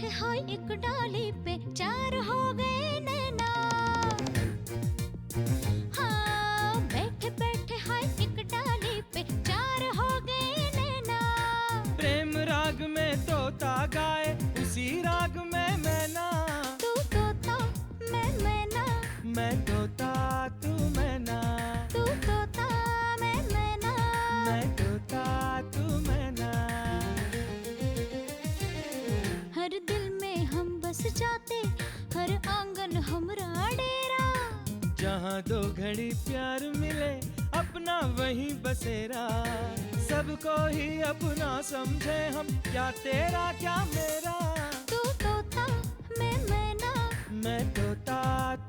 बैठे हाय एक डाली पे चार हो गए नैना। हाँ बैठे बैठे हाय एक डाली पे चार हो गए नैना। प्रेम राग में तोता गाए उसी राग में मैना। तू तोता मैं मैना, मैं तोता तू मैना। तू तोता मैं मैना, मैं तोता तू मैना। हर दिल में हम बस जाते, हर आंगन हमरा डेरा। जहाँ दो घड़ी प्यार मिले अपना वही बसेरा। सबको ही अपना समझे हम, क्या तेरा क्या मेरा। तू तोता मैं मैना, मैं तोता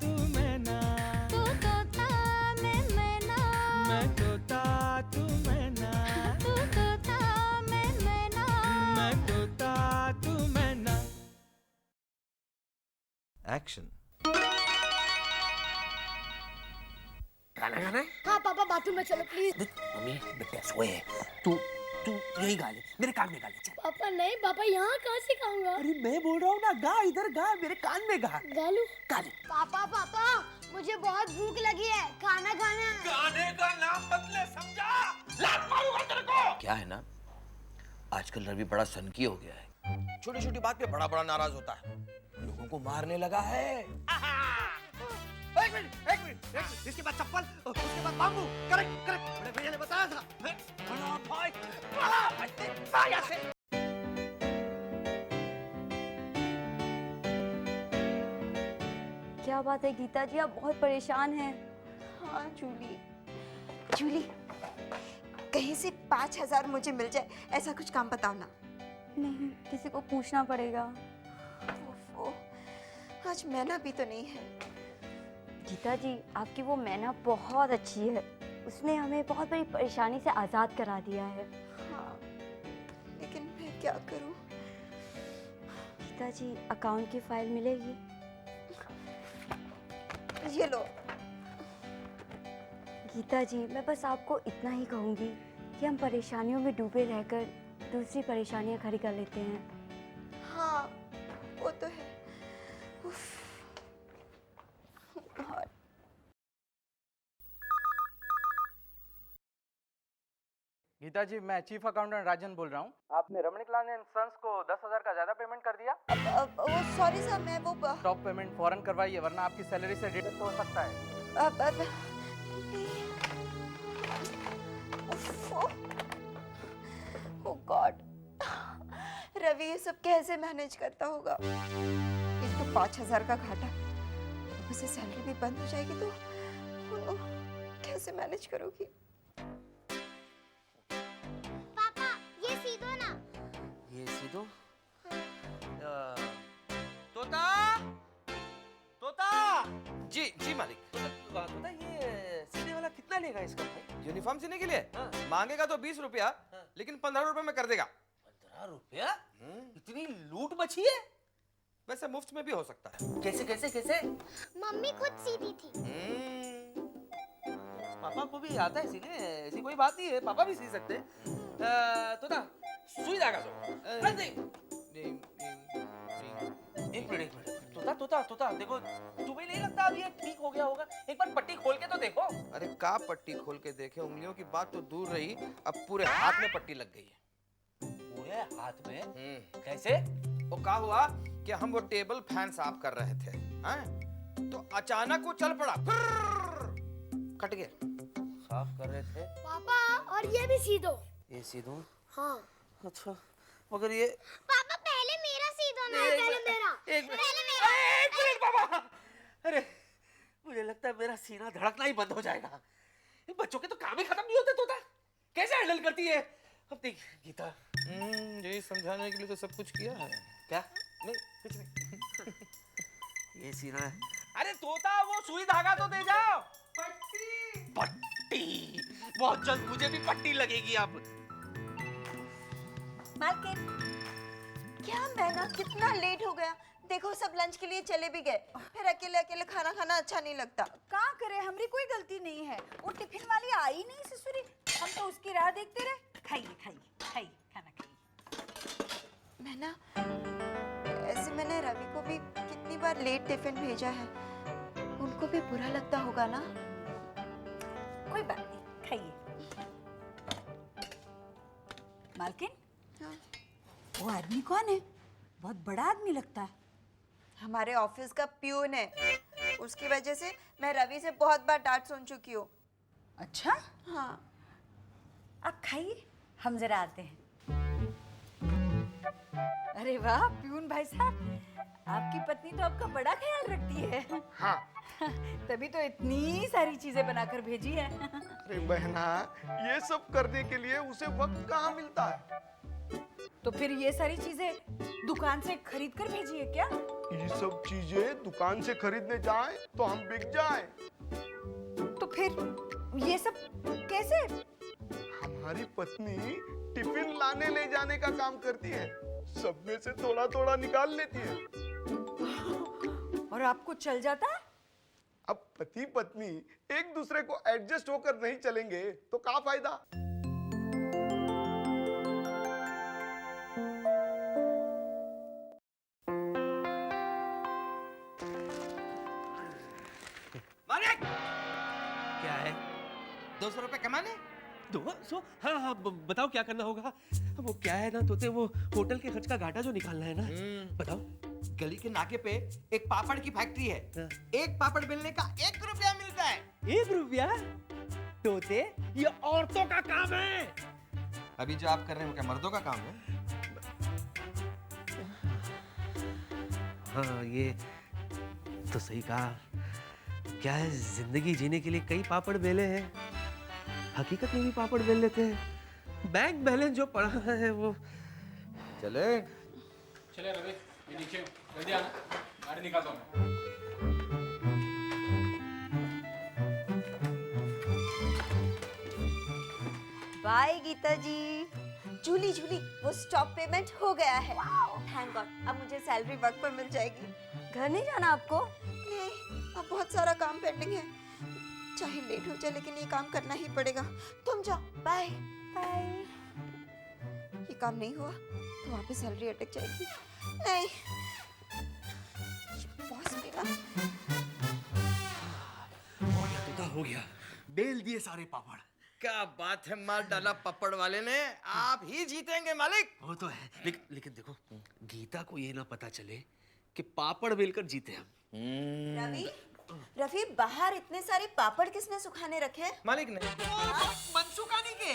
तू मैना। तू तोता मैं मैना, मैं तोता तू मैना। तू तोता मैं मैना। मैं तोता तू मैना। एक्शन। गाना गाना है? हाँ पापा बाथरूम में चलो प्लीज। मम्मी बेटा सोए है। तू तू यही गा ले, मेरे कान में गा ले चल। पापा नहीं, पापा यहाँ कहाँ से गाऊंगा? अरे मैं बोल रहा हूँ ना, गा इधर गा, मेरे कान में गा। गालू। गा ले। पापा पापा मुझे बहुत भूख लगी है, खाना खाना है। गाने का नाम बदले समझा, लात मारूंगा तेरे को। क्या है ना, आजकल रवि बड़ा सनकी हो गया है। छोटी छोटी बात पे बड़ा बड़ा नाराज होता है, लोगों को मारने लगा है। एक मिनट, इसके बाद चप्पल, उसके बाद बाम्बू। करेक्ट करेक्ट, बड़े भैया ने बताया था। बड़ा भाई, बड़ा भाई से। क्या बात है गीता जी, आप बहुत परेशान हैं। हाँ जूली, जूली कहीं से 5,000 मुझे मिल जाए, ऐसा कुछ काम बताओ ना। नहीं, किसी को पूछना पड़ेगा। ओफो, आज मैना भी तो नहीं है। गीता जी, आपकी वो मैना बहुत अच्छी है, उसने हमें बहुत बड़ी परेशानी से आज़ाद करा दिया है। हाँ, लेकिन मैं क्या करूं? गीता जी, अकाउंट की फाइल मिलेगी? ये लो। गीता जी, मैं बस आपको इतना ही कहूँगी कि हम परेशानियों में डूबे रहकर दूसरी परेशानियाँ खड़ी कर लेते हैं। हाँ, वो तो है। उफ। और गीता जी, मैं चीफ अकाउंटेंट राजन बोल रहा हूँ। आपने रमणीकलाल एंड सन्स को 10,000 का ज्यादा पेमेंट कर दिया। वो सॉरी सर, मैं वो स्टॉप पेमेंट फौरन करवाइए, वरना आपकी सैलरी से डिडक्ट हो सकता है। ओह गॉड, रवि ये सब कैसे मैनेज करता होगा? एक तो 5,000 का घाटा, उसे सैलरी भी बंद हो जाएगी तो कैसे मैनेज करोगी? पापा ये सीधो ना। ये सीधो। तोता, तोता। जी जी मालिक। तोता ये सीधे वाला कितना लेगा इसका भाई? यूनिफॉर्म सीने के लिए? हाँ। मांगेगा तो 20 रुपया, लेकिन 15 रुपए में कर देगा। 15 रुपया? इतनी लूट मची है? वैसे मुफ्त में भी हो सकता है। कैसे कैसे कैसे? मम्मी खुद सीधी थी। पापा को भी आता है सीने, ऐसी कोई बात नहीं है, पापा भी सी सकते हैं। तोता सुई धागा दो। एक मिनट तोता तोता तोता देखो, तुम्हें नहीं लगता अब ये ठीक हो गया होगा? एक बार पट्टी खोल के तो देखो। अरे का पट्टी खोल के देखे, उंगलियों की बात तो दूर रही, अब पूरे हाथ में पट्टी लग गई है। पूरे हाथ में? कैसे? वो क्या हुआ कि हम वो टेबल फैन साफ कर रहे थे, तो अचानक वो चल पड़ा, कट गया। साफ कर रहे थे पापा, और ये भी सीधो। ये सीधो? हाँ। अच्छा, मगर ये पापा पहले मेरा सीधो ना, पहले मेरा। एक मिनट, पहले मेरा। एक मिनट पापा। अरे मुझे लगता है मेरा सीना धड़कना ही बंद हो जाएगा। इन बच्चों के तो काम ही खत्म नहीं होते। तोता कैसे हैंडल करती है? अब देख गीता, यही समझाने के लिए तो सब कुछ किया है। क्या? नहीं कुछ नहीं। ये सीना है। अरे तोता, वो सुई धागा तो दे जाओ। पट्टी, बहुत जल्द मुझे भी पट्टी लगेगी अब। मालकिन, क्या मैना कितना लेट हो गया? देखो सब लंच के लिए चले भी गए, फिर अकेले अकेले खाना खाना अच्छा नहीं लगता। क्या करे, हमारी कोई गलती नहीं है, वो टिफिन वाली आई नहीं ससुरी, हम तो उसकी राह देखते रहे। खाइए खाइए खाइए, खाना खाइए। मैना, ऐसे मैंने रवि को भी कितनी बार लेट टिफिन भेजा है, उनको भी बुरा लगता होगा ना। कोई बात नहीं, खाइए। मालकिन, हाँ। वो आदमी कौन है? बहुत बड़ा आदमी लगता है। हमारे ऑफिस का प्यून है, उसकी वजह से मैं रवि से बहुत बार डांट सुन चुकी हूँ। अच्छा, हाँ। आप खाइए, हम जरा आते हैं। अरे वाह प्यून भाई साहब, आपकी पत्नी तो आपका बड़ा ख्याल रखती है। हाँ। तभी तो इतनी सारी चीजें बनाकर भेजी है। अरे बहना, ये सब करने के लिए उसे वक्त कहाँ मिलता है? तो फिर ये सारी चीजें दुकान से खरीद कर भेजी है क्या? ये सब चीजें दुकान से खरीदने जाएं तो हम बिक जाएं। तो फिर ये सब कैसे? हमारी पत्नी टिफिन लाने ले जाने का काम करती है, सब में से थोड़ा थोड़ा निकाल लेती है। और आपको चल जाता है? अब पति पत्नी एक दूसरे को एडजस्ट होकर नहीं चलेंगे तो क्या फायदा? मालिक, क्या है? 200 रुपए कमाने? 200? हाँ हाँ, बताओ क्या करना होगा? वो क्या है ना तोते, वो होटल के खर्च का घाटा जो निकालना है ना, बताओ। गली के नाके पे एक पापड़ की फैक्ट्री है। एक पापड़ बेलने का 1 रुपया मिलता है। 1 रुपया? तोते, ये औरतों का काम है। अभी जो आप कर रहे हो क्या मर्दों का काम है? हाँ, ये तो सही कहा। क्या है, जिंदगी जीने के लिए कई पापड़ बेले हैं, हकीकत में भी पापड़ बेल लेते हैं। बैंक बैलेंस जो पड़ा है वो चले रवि, ये नीचे जल्दी आना, गाड़ी निकालता हूँ मैं। बाय गीता जी। जूली जूली, वो स्टॉप पेमेंट हो गया है। थैंक गॉड, अब मुझे सैलरी वक्त पर मिल जाएगी। घर नहीं जाना आपको? नहीं, अब बहुत सारा काम पेंडिंग है। चाहे लेट हो जाए लेकिन ये काम करना ही पड़ेगा। तुम जाओ, बाय बाय। ये काम नहीं हुआ तो वापस सैलरी अटक जाएगी। नहीं, बॉस मेरा। हो गया, बेल दिए सारे पापड़। क्या बात है, मार डाला पपड़ वाले ने। आप ही जीतेंगे मालिक। वो तो है, लेकिन देखो, गीता को ये ना पता चले कि पापड़ बेलकर जीते हम। रवि, रवि, बाहर इतने सारे पापड़ किसने सुखाने रखे? मालिक ने। मनसुखानी के।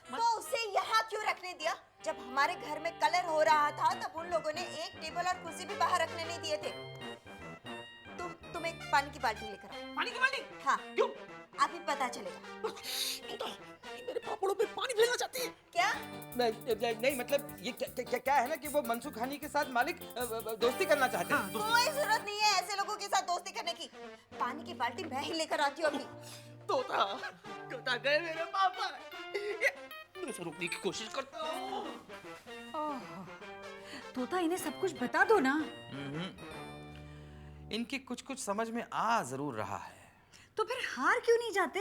तो उसे यहाँ क्यों रखने दिया? जब हमारे घर में कलर हो रहा था तब उन लोगों ने एक टेबल और कुर्सी भी बाहर रखने नहीं दिए थे। तुम एक पानी की बाल्टी लेकर आओ। पानी की बाल्टी? हाँ। क्यों? अभी पता चलेगा। मेरे पापड़ों पे पानी फेरना चाहती है क्या? नहीं मतलब ये क्या है ना कि वो मनसूख खानी के साथ मालिक दोस्ती करना चाहते हैं। कोई जरूरत नहीं है ऐसे लोगों के साथ दोस्ती करने की। पानी की बाल्टी मैं ही लेकर आती हूँ अभी। तोता गए मेरे पापा। मैं इसे रोकने की कोशिश करता हूँ। तोता, इन्हें सब कुछ बता दो ना। इनकी कुछ समझ में आ जरूर रहा है। तो फिर हार क्यों नहीं जाते?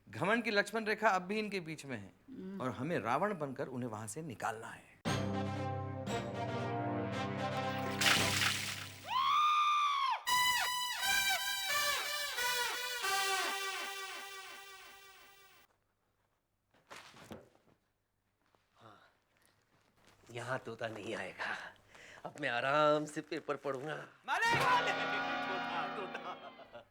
घमंड की लक्ष्मण रेखा अब भी इनके बीच में है और हमें रावण बनकर उन्हें वहां से निकालना है। यहाँ तोता नहीं आएगा। अब मैं आराम से पेपर पढ़ूंगा। तोता,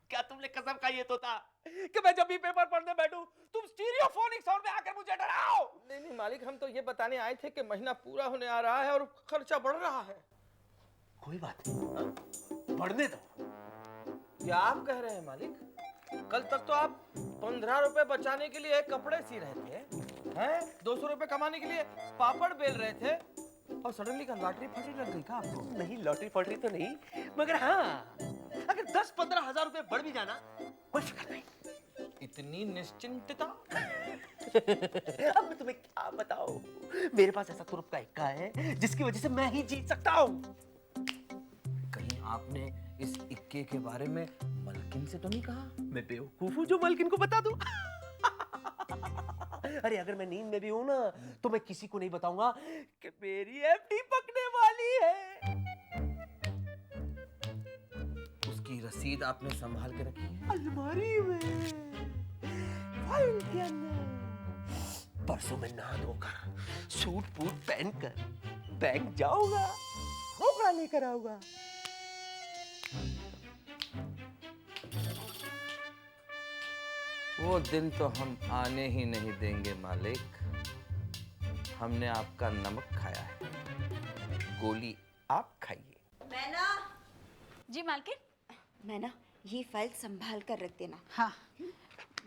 क्या तुमने कसम खाई है तोता कि मैं जब भी पेपर पढ़ने बैठूं तुम स्टीरियोफोनिक साउंड में आकर मुझे डराओ? नहीं मालिक, हम तो ये बताने आए थे कि महीना पूरा होने आ रहा है और खर्चा बढ़ रहा है। कोई बात नहीं, बढ़ने दो। क्या आप कह रहे हैं मालिक? कल तक तो आप 15 रुपए बचाने के लिए कपड़े सी रहे थे, हैं? 200 रुपए कमाने के लिए पापड़ बेल रहे थे और सडनली का लॉटरी फटरी लग गई क्या आपको? नहीं, लॉटरी फटरी तो नहीं, मगर हाँ, अगर 10-15 हजार रुपए बढ़ भी जाना कोई फिक्र नहीं। इतनी निश्चिंतता। अब मैं तुम्हें क्या बताऊं, मेरे पास ऐसा तुरुप का इक्का है जिसकी वजह से मैं ही जीत सकता हूँ। कहीं आपने इस इक्के के बारे में मलकिन से तो नहीं कहा? मैं बेवकूफ हूँ जो मलकिन को बता दूं। अरे अगर मैं नींद में भी हूं ना तो मैं किसी को नहीं बताऊंगा कि मेरी एफडी पकने वाली है। उसकी रसीद आपने संभाल के रखी है? अलमारी में, फाइल के अंदर। परसों मैं नहा धोकर सूट बूट पहनकर बैंक जाऊंगा, कपड़ा लेकर आऊंगा। वो दिन तो हम आने ही नहीं देंगे मालिक। हमने आपका नमक खाया है, गोली आप खाइए। मैना, जी मालकिन। मैना, ये फाइल संभाल कर रख देना। हाँ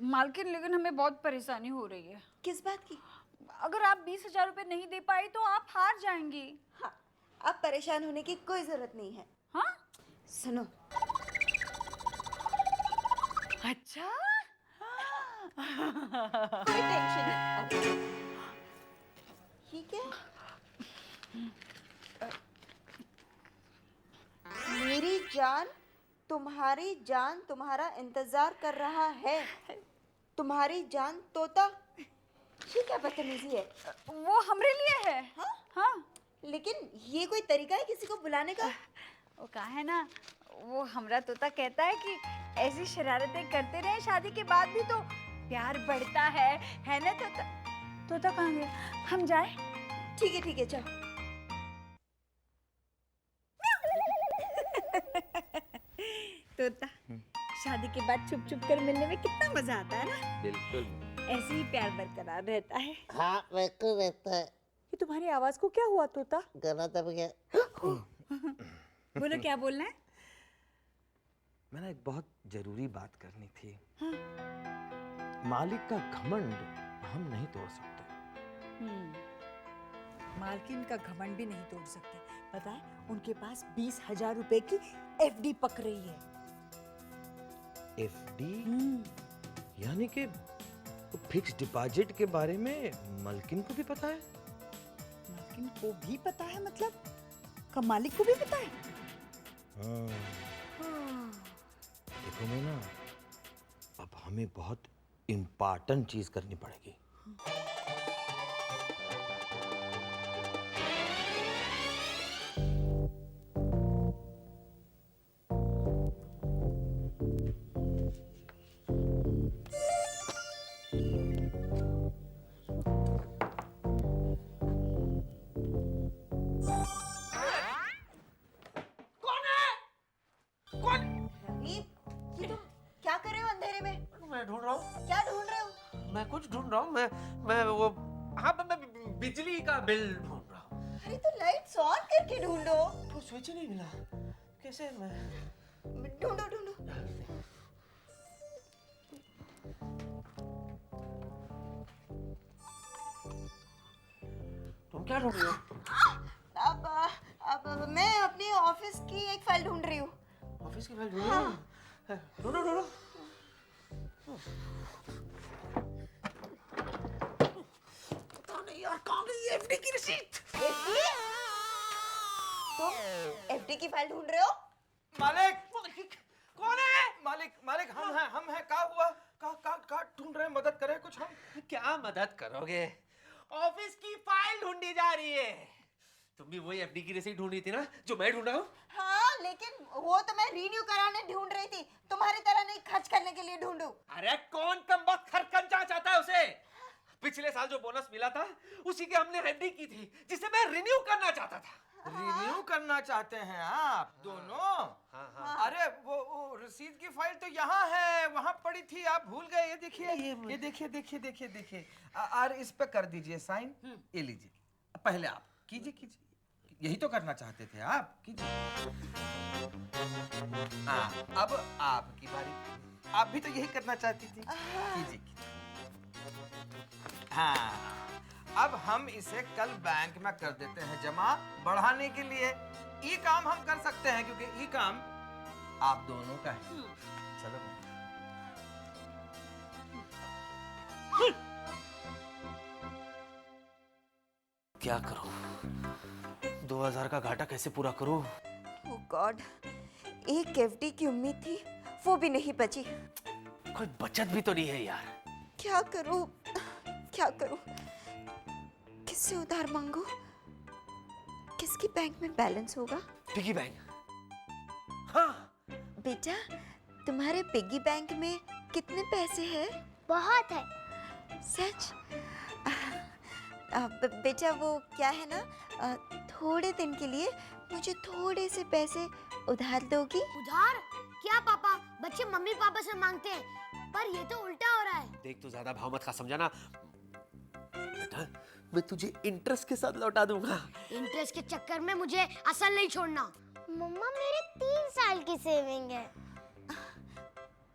मालकिन, लेकिन हमें बहुत परेशानी हो रही है। किस बात की? अगर आप 20,000 रुपए नहीं दे पाई तो आप हार जाएंगी। हाँ, आप परेशान होने की कोई जरूरत नहीं है। हाँ? सुनो। अच्छा? कोई टेंशन नहीं। ये क्या? मेरी जान, तुम्हारी जान तुम्हारा इंतजार कर रहा है। तुम्हारी जान तोता। ये क्या बदतमीजी है? वो हमरे लिए है। हाँ? हाँ। लेकिन ये कोई तरीका है किसी को बुलाने का? वो कहा है ना, वो हमरा तोता कहता है कि ऐसी शरारतें करते रहे, शादी के बाद भी तो प्यार बढ़ता है ना तोता? तोता कहाँ गया? हम जाए? ठीक है, चलो। तोता, शादी के बाद छुप छुप कर मिलने में कितना मजा आता है ना? बिल्कुल। ऐसे ही प्यार बरकरार रहता है। हाँ बिल्कुल रहता है। ये तुम्हारी आवाज को क्या हुआ तोता? गला दब गया। बोलो, क्या बोलना है? मैंने एक बहुत जरूरी बात करनी थी। हाँ? मालिक का घमंड हम नहीं तोड़ सकते। मालकिन का घमंड भी नहीं तोड़ सकते। पता है, उनके पास 20,000 रुपए की एफडी पक रही है। एफडी? यानी कि फिक्स डिपॉजिट के बारे में मालकिन को भी पता है? मालकिन को भी पता है मतलब? का मालिक को भी पता है? देखो मैना, अब हमें बहुत इम्पोर्टेंट चीज करनी पड़ेगी। ढूंढ रहा हूँ। क्या ढूंढ रहे हो? मैं कुछ ढूंढ रहा हूँ। मैं वो, हाँ मैं बिजली का बिल ढूंढ रहा हूँ। अरे तो लाइट्स ऑन करके ढूंढो। वो स्विच ही नहीं मिला। कैसे मैं? ढूंढो। तुम क्या ढूंढ रही हो? अब मैं अपनी ऑफिस की एक फाइल ढूंढ रही हूँ। ऑफिस की फाइल ढूंढ रही हो? ढूंढो। पता नहीं यार, कहाँ गई एफडी की रसीद? एफडी? तुम एफडी की फाइल ढूंढ रहे हो? मालिक कौन है? मालिक हम हैं। क्या हुआ? का ढूंढ रहे हैं? मदद करें कुछ हम? क्या मदद करोगे? ऑफिस की फाइल ढूंढी जा रही है। तुम भी वही एफडी की रसीद ढूंढ रही थी ना जो मैं ढूंढ रहा हूँ? हाँ, लेकिन वो तो मैं रिन्यू कराने ढूंढ रही थी, तुम्हारी तरह नहीं खर्च करने के लिए ढूंढूं। अरे कौन कमबख्त खर्च करना चाहता है उसे? पिछले साल जो बोनस मिला था उसी की हमने एफडी की थी, जिसे मैं रिन्यू करना चाहता था। रिन्यू करना चाहते हैं आप दोनों? हाँ। अरे वो रसीद की फाइल तो यहाँ है, वहाँ पड़ी थी, आप भूल गए। ये देखिए, ये देखिए। और इस पे कर दीजिए साइन। ये लीजिए, पहले आप कीजिए। यही तो करना चाहते थे आप, कीजिए। हाँ, अब आपकी बारी। आप भी तो यही करना चाहती थी, कीजिए। हाँ, अब हम इसे कल बैंक में कर देते हैं जमा, बढ़ाने के लिए। ये काम हम कर सकते हैं क्योंकि ये काम आप दोनों का है। चलो। क्या करूं? 2000 का घाटा कैसे पूरा करूं? ओह गॉड, एक एफडी की उम्मीद थी, वो भी नहीं बची। कोई बचत भी तो नहीं है यार। क्या क्या करूं? किससे उधार मांगू? किसकी बैंक में बैलेंस होगा? Piggy bank. हाँ बेटा, तुम्हारे पिगी बैंक में कितने पैसे हैं? बहुत है। सच? बेटा वो क्या है ना, थोड़े दिन के लिए मुझे थोड़े से पैसे उधार दोगी? उधार? क्या पापा, बच्चे मम्मी पापा से मांगते हैं, पर ये तो उल्टा हो रहा है। देख, तू ज्यादा भाव मत खा, समझा ना बेटा? मैं तुझे इंटरेस्ट के साथ लौटा दूंगा। इंटरेस्ट के चक्कर में मुझे असल नहीं छोड़ना। मम्मा, मेरे 3 साल की सेविंग है।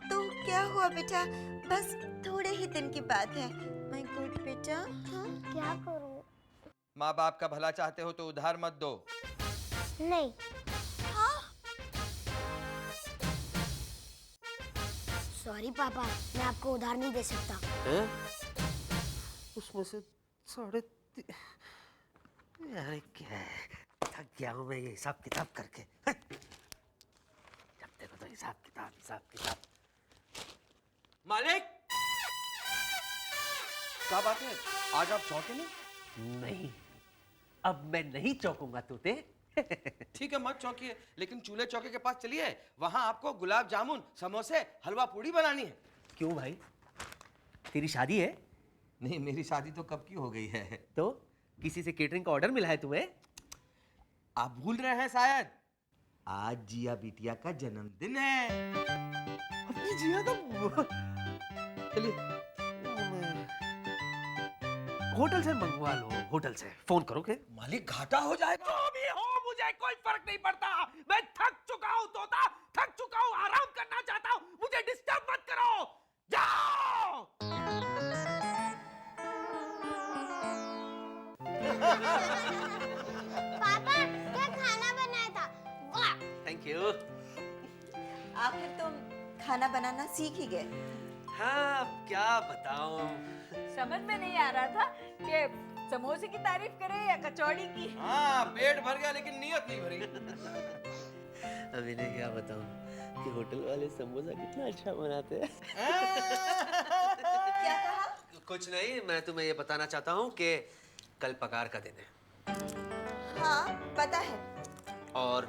तो क्या हुआ बेटा, बस थोड़े ही दिन की बात है। माय गुड बेटा। हाँ? क्या करूं? माँ बाप का भला चाहते हो तो उधार मत दो। नहीं। हाँ? सॉरी पापा, मैं आपको उधार नहीं दे सकता। हैं? उसमें से अरे क्या है, थक गया हूँ मैं ये हिसाब किताब करके। जब देखो तो हिसाब किताब। मालिक, क्या बात है, आज आप चौंके नहीं? नहीं, अब मैं नहीं चौंकूंगा तूते। ठीक है, मत चौंकिए, लेकिन चूल्हे चौके के पास चलिए, वहां आपको गुलाब जामुन, समोसे, हलवा पूड़ी बनानी है। क्यों भाई, तेरी शादी है? नहीं, मेरी शादी तो कब की हो गई है। तो किसी से केटरिंग का ऑर्डर मिला है तुम्हें? आप भूल रहे हैं शायद, आज जिया बिटिया का जन्मदिन है। अपनी जिया का? चलिए होटल से मंगवा लो, होटल से फोन करो के। मालिक, घाटा हो जाएगा। जो भी हो, मुझे कोई फर्क नहीं पड़ता। मैं थक चुका हूँ तोता, थक चुका हूँ, आराम करना चाहता हूँ, मुझे डिस्टर्ब मत करो, जाओ। पापा, क्या खाना बनाया था? वाह! Thank you. आखिर तुम खाना बनाना सीख ही गए। हाँ, अब क्या बताऊं। समझ में नहीं आ रहा था कि समोसे की तारीफ करे या कचौड़ी की। हाँ, पेट भर गया लेकिन नीयत नहीं भरी। अब इन्हें क्या बताऊं कि होटल वाले समोसा कितना अच्छा बनाते हैं। क्या कहा? कुछ नहीं, मैं तुम्हें ये बताना चाहता हूँ कि कल पगार का दिन है। हाँ, पता है। और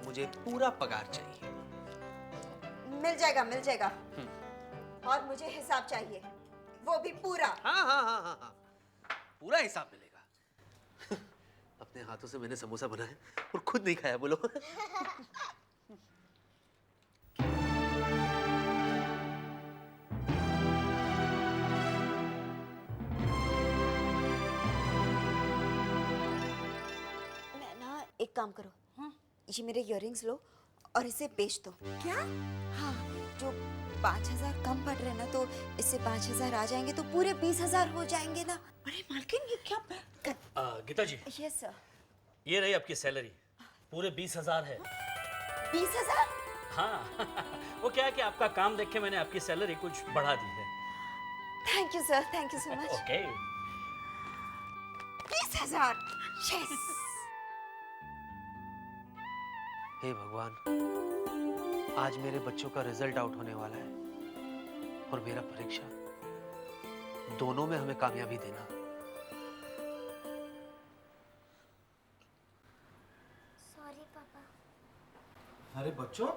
मुझे पूरा पगार चाहिए। मिल जाएगा। और मुझे हिसाब चाहिए, वो भी पूरा। हाँ, पूरा हिसाब मिलेगा। अपने हाथों से मैंने समोसा बनाया और खुद नहीं खाया, बोलो। एक काम करो, ये मेरे इयररिंग्स लो और इसे बेच दो। क्या? हाँ, जो 5,000 कम पड़ रहे ना, तो इससे 5,000 आ जाएंगे तो पूरे 20,000 हो जाएंगे ना। अरे मालकिन, ये क्या? गीता जी, यस सर। ये रही आपकी सैलरी, पूरे 20,000 है। 20,000? हाँ। वो क्या है कि आपका काम देख के मैंने आपकी सैलरी कुछ बढ़ा दी है। Thank you sir, thank you so much. Okay. 20,000। Yes. हे भगवान, आज मेरे बच्चों का रिजल्ट आउट होने वाला है और मेरा परीक्षा, दोनों में हमें कामयाबी देना। सॉरी पापा। अरे बच्चों,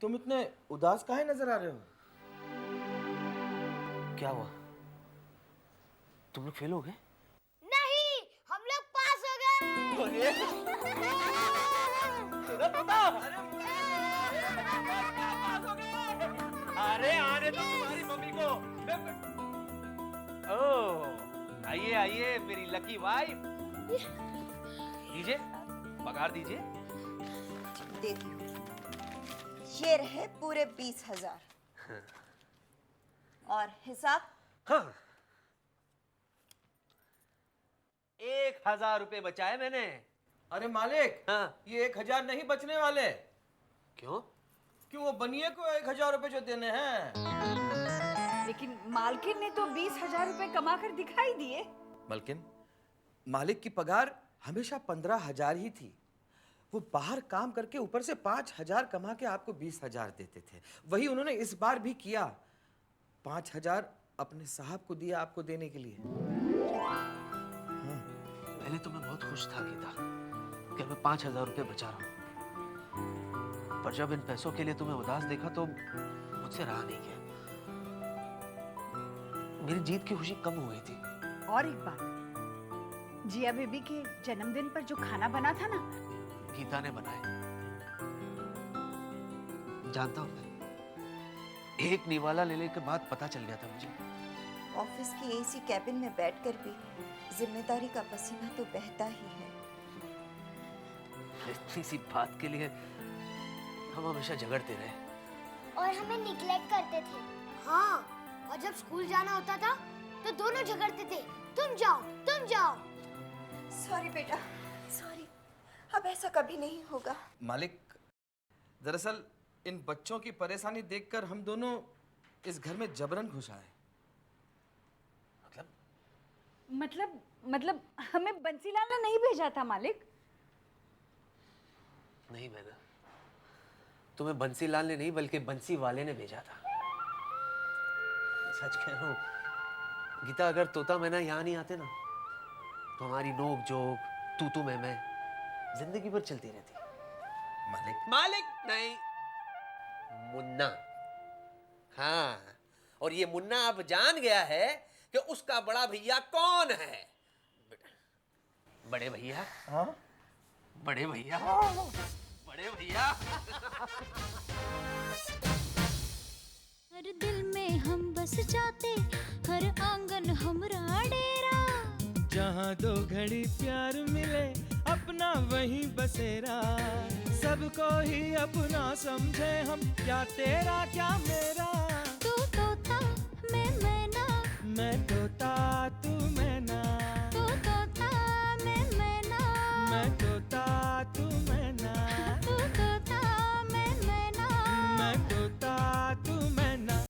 तुम इतने उदास काहे नजर आ रहे हो? क्या हुआ, तुम लोग फेल हो गए? नहीं, हम लोग पास हो गए। अरे आने दो तुम्हारी मम्मी को। ओह, आइए आइए मेरी लकी वाइफ। दीजिए, पगार दीजिए। देखिए, ये रहे पूरे 20,000। और हिसाब? हाँ, 1,000 रुपए बचाए मैंने। अरे मालिक, हाँ। ये 1,000 नहीं बचने वाले। क्यों? क्यों, वो बनिए को 1,000 रुपए जो देने हैं। लेकिन मालकिन ने तो 20,000 रुपए कमा कर दिखाई दिए। मालकिन, मालिक की पगार हमेशा 15,000 ही थी। वो बाहर काम करके ऊपर से 5,000 कमा के आपको 20,000 देते थे। वही उन्होंने इस बार भी किया। 5,000 अपने साहब को दिया आपको देने के लिए। पहले तो मैं बहुत खुश था गीता कि मैं 5,000 रुपये बचा रहा हूँ, पर जब इन पैसों के लिए तुम्हें उदास देखा तो मुझसे रहा नहीं गया। मेरी जीत की खुशी कम हो गई थी। और एक बात, जिया बेबी के जन्मदिन पर जो खाना बना था ना, गीता ने बनाया। जानता हूँ मैं, एक निवाला लेने के बाद पता चल गया था मुझे। ऑफिस की एसी कैबिन में बैठकर भी जिम्मेदारी का पसीना तो बहता ही है। इतनी सी बात के लिए हम हमेशा झगड़ते रहे और हमें निग्लेक्ट करते थे। हाँ, और जब स्कूल जाना होता था तो दोनों झगड़ते थे, तुम जाओ तुम जाओ। सॉरी बेटा, सॉरी, अब ऐसा कभी नहीं होगा। मालिक, दरअसल इन बच्चों की परेशानी देखकर हम दोनों इस घर में जबरन घुस आए। मतलब हमें बंसीलाल ने नहीं भेजा था मालिक। नहीं मैना, तुम्हें बंसीलाल ने नहीं बल्कि बंसी वाले ने भेजा था। सच कह रहा हूँ गीता, अगर तोता मैना यहाँ नहीं आते ना तो हमारी नोक जोक तू मैं जिंदगी भर चलती रहती। मालिक नहीं, मुन्ना। हाँ, और ये मुन्ना अब जान गया है कि उसका बड़ा भैया कौन है। बड़े भैया। हाँ? बड़े भैया। बड़े भैया। हर दिल में हम बस जाते, हर आंगन हमरा डेरा। जहाँ दो घड़ी प्यार मिले, अपना वहीं बसेरा। सबको ही अपना समझे हम, क्या तेरा क्या मेरा। तू तोता मैं मैना, मैं तोता